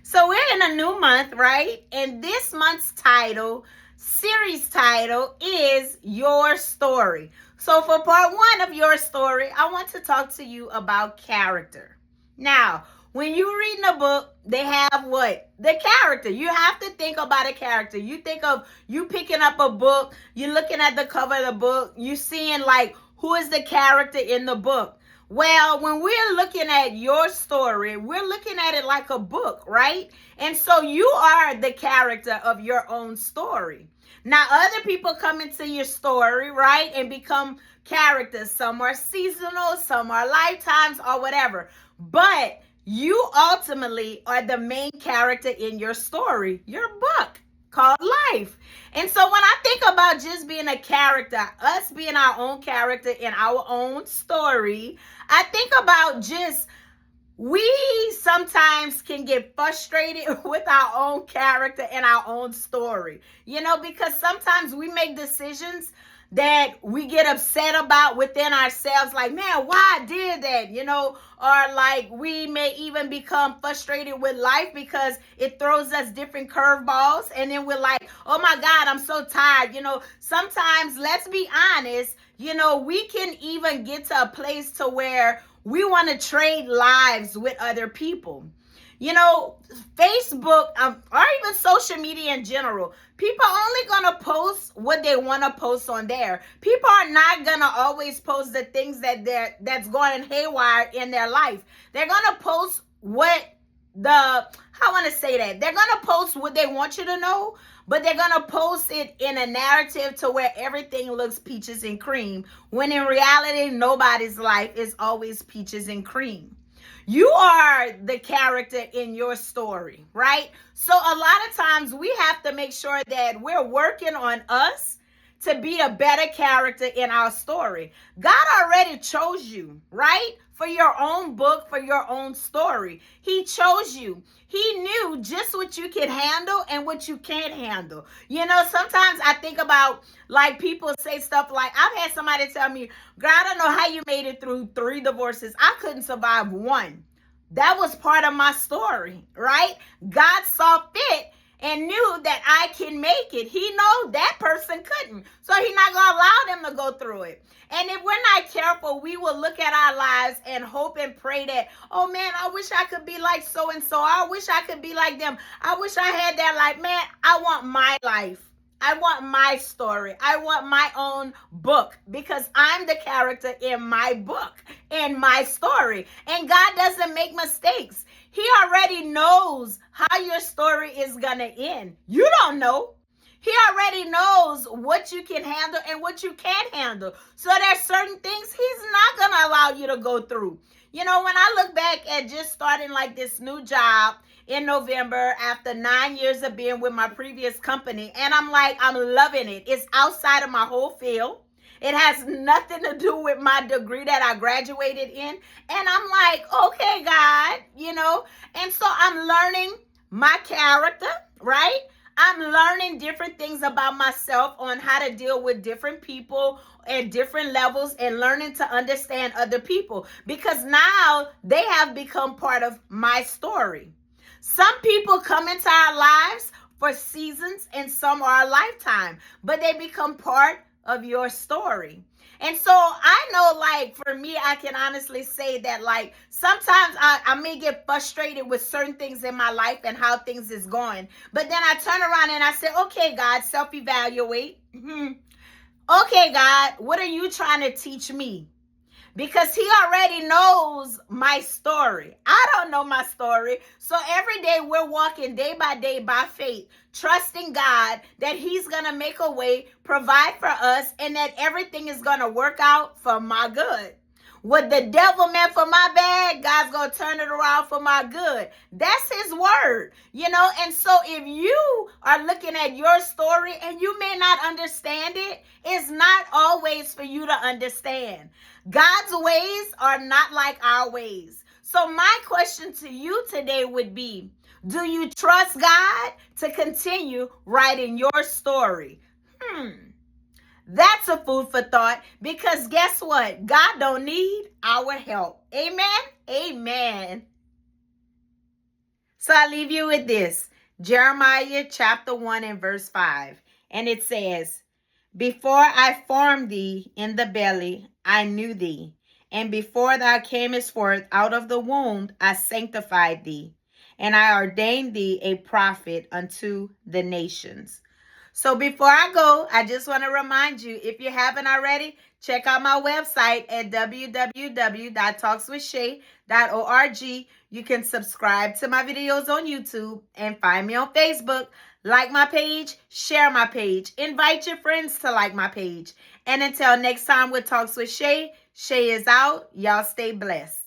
So we're in a new month, right? And this month's series title is Your Story. So for part one of Your Story, I want to talk to you about character. Now, when you're reading a book, they have what? The character. You have to think about a character. You think of you picking up a book, you're looking at the cover of the book, you seeing like who is the character in the book. Well, when we're looking at your story, we're looking at it like a book, right? And so you are the character of your own story. Now, other people come into your story, right, and become characters. Some are seasonal, some are lifetimes, or whatever. But you ultimately are the main character in your story, your book called life. And so when I think about just being a character, us being our own character in our own story, I think about just we sometimes can get frustrated with our own character and our own story, because sometimes we make decisions that we get upset about within ourselves, like, man, why I did that, or like we may even become frustrated with life because it throws us different curveballs, and then we're like, oh my God, I'm so tired. Sometimes, let's be honest, we can even get to a place to where we want to trade lives with other people. Facebook, or even social media in general, people are only going to post what they want to post on there. People are not going to always post the things that's going haywire in their life. They're going to post I want to say that. They're going to post what they want you to know, but they're going to post it in a narrative to where everything looks peaches and cream, when in reality, nobody's life is always peaches and cream. You are the character in your story, right? So a lot of times we have to make sure that we're working on us to be a better character in our story. God already chose you, right? For your own book, for your own story. He chose you. He knew just what you can handle and what you can't handle. Sometimes I think about, like, people say stuff like, I've had somebody tell me, girl, I don't know how you made it through 3 divorces. I couldn't survive one. That was part of my story, right? God saw fit and knew that I can make it. He know that person couldn't. So he's not going to allow them to go through it. And if we're not careful, we will look at our lives and hope and pray that, oh man, I wish I could be like so-and-so. I wish I could be like them. I wish I had that life. Man, I want my life. I want my story. I want my own book, because I'm the character in my book, in my story. And God doesn't make mistakes. He already knows how your story is going to end. You don't know. He already knows what you can handle and what you can't handle. So there's certain things he's not going to allow you to go through. When I look back at just starting like this new job in November after 9 years of being with my previous company, and I'm loving it. It's outside of my whole field. It has nothing to do with my degree that I graduated in. And I'm like, okay, God, and so I'm learning my character, right? I'm learning different things about myself on how to deal with different people at different levels, and learning to understand other people, because now they have become part of my story. Some people come into our lives for seasons and some are a lifetime, but they become part of your story. And so I know, like, for me, I can honestly say that, like, sometimes I may get frustrated with certain things in my life and how things is going. But then I turn around and I say, okay, God, self-evaluate. Okay, God, what are you trying to teach me? Because he already knows my story. I don't know my story. So every day we're walking day by faith, trusting God that he's going to make a way, provide for us, and that everything is going to work out for my good. What the devil meant for my bad, God's going to turn it around for my good. That's his word, And so if you are looking at your story and you may not understand it, it's not always for you to understand. God's ways are not like our ways. So my question to you today would be, do you trust God to continue writing your story? That's a food for thought, because guess what? God don't need our help. Amen? Amen. So I leave you with this. Jeremiah chapter 1 and verse 5. And it says, before I formed thee in the belly, I knew thee. And before thou camest forth out of the womb, I sanctified thee. And I ordained thee a prophet unto the nations. So before I go, I just want to remind you, if you haven't already, check out my website at www.talkswithshay.org. You can subscribe to my videos on YouTube and find me on Facebook. Like my page, share my page, invite your friends to like my page. And until next time with Talks with Shay, Shay is out. Y'all stay blessed.